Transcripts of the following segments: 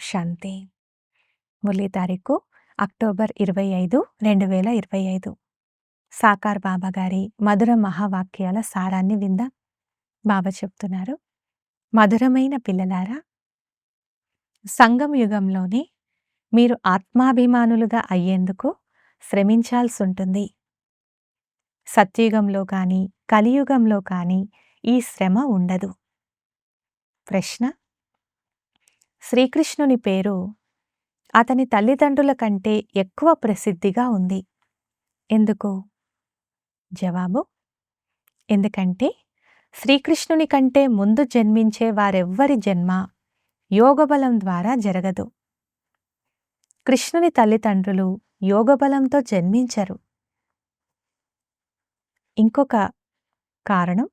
శాంతి. మురళీ తారీఖు అక్టోబర్ 25, 2025. సాకార్ బాబా గారి మధుర మహావాక్యాల సారాన్ని విందాం. బాబా చెప్తున్నారు, మధురమైన పిల్లలారా, సంగమ యుగంలోనే మీరు ఆత్మాభిమానులుగా అయ్యేందుకు శ్రమించాల్సుంటుంది. సత్యుగంలో కానీ కలియుగంలో కానీ ఈ శ్రమ ఉండదు. ప్రశ్న: శ్రీకృష్ణుని పేరు అతని తల్లిదండ్రుల కంటే ఎక్కువ ప్రసిద్ధిగా ఉంది. ఎందుకు? జవాబు: ఎందుకంటే శ్రీకృష్ణుని కంటే ముందు జన్మించే వారెవ్వరి జన్మ యోగబలం ద్వారా జరగదు. కృష్ణుని తల్లిదండ్రులు యోగబలంతో జన్మించరు. ఇంకొక కారణం,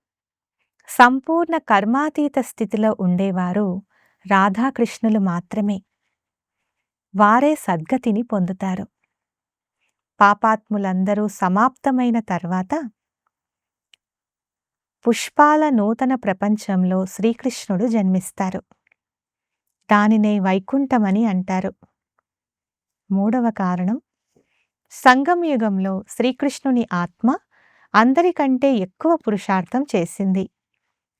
సంపూర్ణ కర్మాతీత స్థితిలో ఉండేవారు రాధాకృష్ణులు మాత్రమే. వారే సద్గతిని పొందుతారు. పాపాత్ములందరూ సమాప్తమైన తర్వాత పుష్పాల నూతన ప్రపంచంలో శ్రీకృష్ణుడు జన్మిస్తారు. దానినే వైకుంఠమని అంటారు. మూడవ కారణం, సంగమయుగంలో శ్రీకృష్ణుని ఆత్మ అందరికంటే ఎక్కువ పురుషార్థం చేసింది.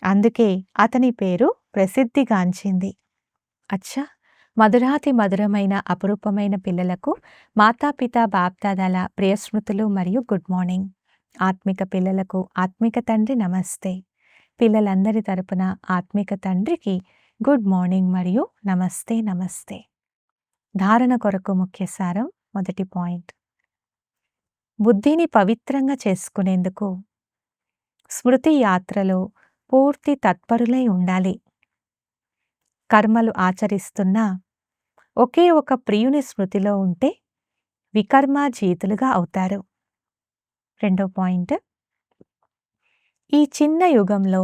అందుకే అతని పేరు ప్రసిద్ధిగాంచింది. అచ్చా, మధురాతి మధురమైన అపురూపమైన పిల్లలకు మాతాపిత బాప్దాదాల ప్రియస్మృతులు మరియు గుడ్ మార్నింగ్. ఆత్మిక పిల్లలకు ఆత్మిక తండ్రి నమస్తే. పిల్లలందరి తరపున ఆత్మిక తండ్రికి గుడ్ మార్నింగ్ మరియు నమస్తే నమస్తే. ధారణ కొరకు ముఖ్య సారం. మొదటి పాయింట్, బుద్ధిని పవిత్రంగా చేసుకునేందుకు స్మృతి యాత్రలో పూర్తి తత్పరులై ఉండాలి. కర్మలు ఆచరిస్తున్నా ఒకే ఒక ప్రియుని స్మృతిలో ఉంటే వికర్మాజీతులుగా అవుతారు. రెండో పాయింట్, ఈ చిన్న యుగంలో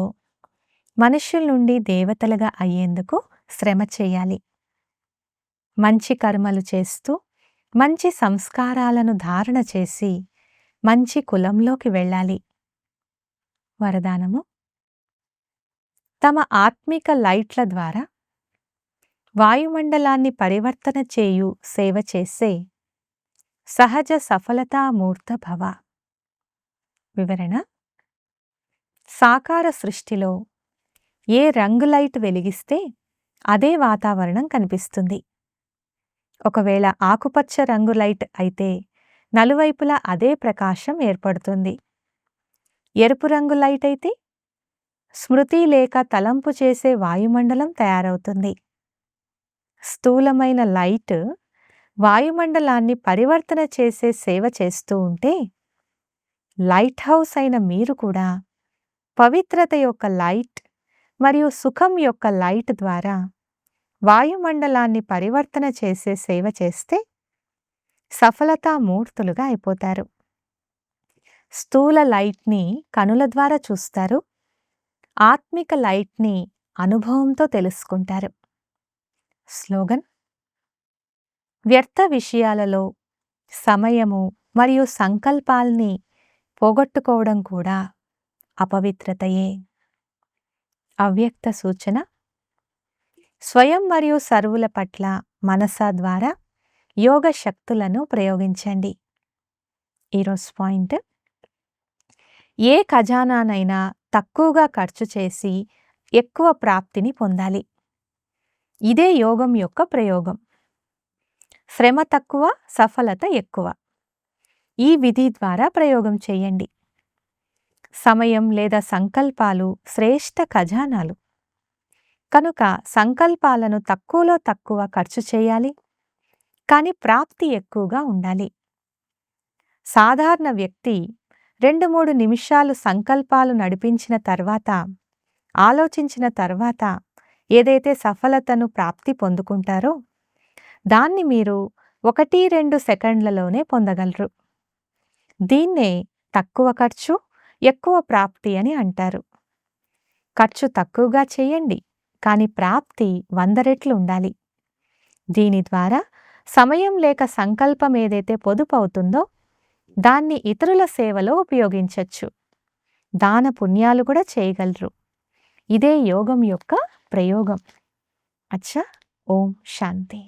మనుష్యుల నుండి దేవతలుగా అయ్యేందుకు శ్రమ చేయాలి. మంచి కర్మలు చేస్తూ మంచి సంస్కారాలను ధారణ చేసి మంచి కులంలోకి వెళ్ళాలి. వరదానము: తమ ఆత్మిక లైట్ల ద్వారా వాయుమండలాన్ని పరివర్తన చేయు సేవ చేసే సహజ సఫలతామూర్త భవ. వివరణ: సాకార సృష్టిలో ఏ రంగు లైట్ వెలిగిస్తే అదే వాతావరణం కనిపిస్తుంది. ఒకవేళ ఆకుపచ్చ రంగు లైట్ అయితే నలువైపులా అదే ప్రకాశం ఏర్పడుతుంది. ఎరుపు రంగు లైట్ అయితే స్మృతి లేక తలంపు చేసే వాయుమండలం తయారవుతుంది. స్థూలమైన లైట్ వాయుమండలాన్ని పరివర్తన చేసే సేవ చేస్తూ ఉంటే, లైట్ హౌస్ అయిన మీరు కూడా పవిత్రత యొక్క లైట్ మరియు సుఖం యొక్క లైట్ ద్వారా వాయుమండలాన్ని పరివర్తన చేసే సేవ చేస్తే సఫలతామూర్తులుగా అయిపోతారు. స్థూల లైట్ని కనుల ద్వారా చూస్తారు, ఆత్మిక లైట్ని అనుభవంతో తెలుసుకుంటారు. స్లోగన్: వ్యర్థ విషయాలలో సమయము మరియు సంకల్పాల్ని పోగొట్టుకోవడం కూడా అపవిత్రతయే. అవ్యక్త సూచన: స్వయం మరియు సర్వుల పట్ల మనస ద్వారా యోగ శక్తులను ప్రయోగించండి. ఈరోజు పాయింట్, ఏ ఖజానానైనా తక్కువగా ఖర్చు చేసి ఎక్కువ ప్రాప్తిని పొందాలి. ఇదే యోగం యొక్క ప్రయోగం. శ్రమ తక్కువ, సఫలత ఎక్కువ. ఈ విధి ద్వారా ప్రయోగం చేయండి. సమయం లేదా సంకల్పాలు శ్రేష్ఠ ఖజానాలు కనుక సంకల్పాలను తక్కువలో తక్కువ ఖర్చు చేయాలి, కానీ ప్రాప్తి ఎక్కువగా ఉండాలి. సాధారణ వ్యక్తి 2-3 నిమిషాలు సంకల్పాలు నడిపించిన తర్వాత, ఆలోచించిన తర్వాత ఏదైతే సఫలతను ప్రాప్తి పొందుకుంటారో దాన్ని మీరు 1-2 సెకండ్లలోనే పొందగలరు. దీన్నే తక్కువ ఖర్చు ఎక్కువ ప్రాప్తి అని అంటారు. ఖర్చు తక్కువగా చేయండి, కానీ ప్రాప్తి 100 రెట్లు ఉండాలి. దీని ద్వారా సమయం లేక సంకల్పం ఏదైతే పొదుపు అవుతుందో దాన్ని ఇతరుల సేవలో ఉపయోగించవచ్చు. దాన పుణ్యాలు కూడా చేయగలరు. ఇదే యోగం యొక్క ప్రయోగం. అచ్చా, ఓం శాంతి.